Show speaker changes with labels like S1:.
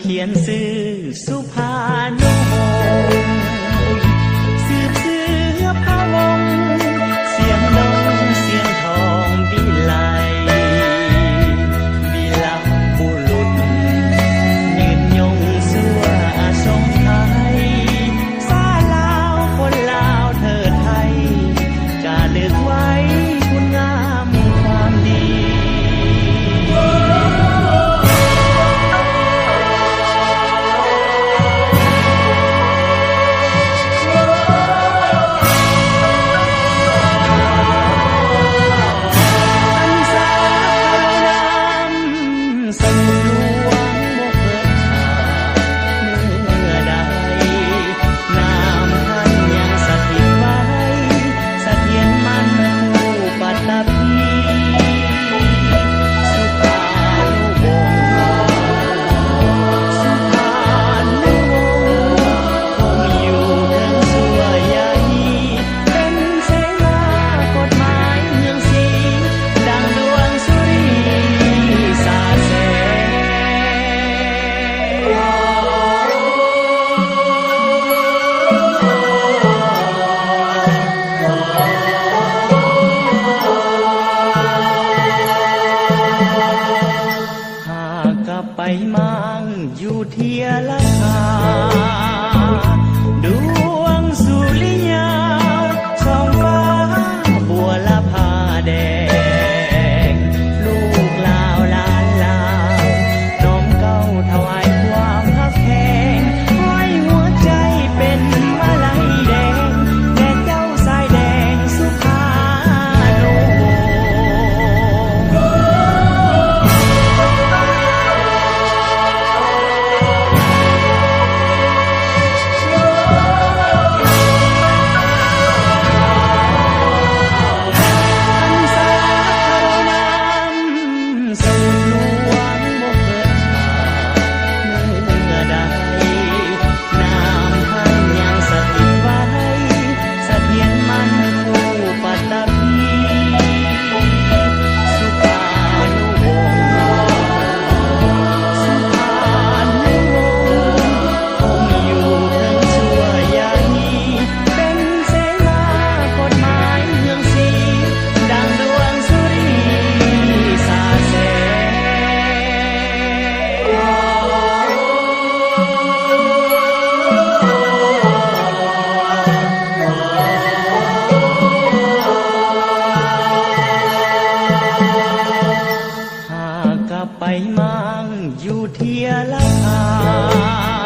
S1: เขียนชื่อสุภานุวงศ์สืบเสือพระวงศ์เสียงดงเสียงทองวิไลวิลาบุรุษยืนยงสั่วทรงไทยสาลาวคนลาวเถิดไทยจะลึกไว้คุณงามความดีไปมั่งอยู่เทียละคาดวงสุริยาช่องฟ้าบัวละพาแดงลูกลาวลานลาวน้อมเก้าถวายความฮักแพงห้อยหัวใจเป็นมาลัยแดงแด่เจ้าสายแดงสุภานุวงศ์ไปมั่งอยู่เทียละคา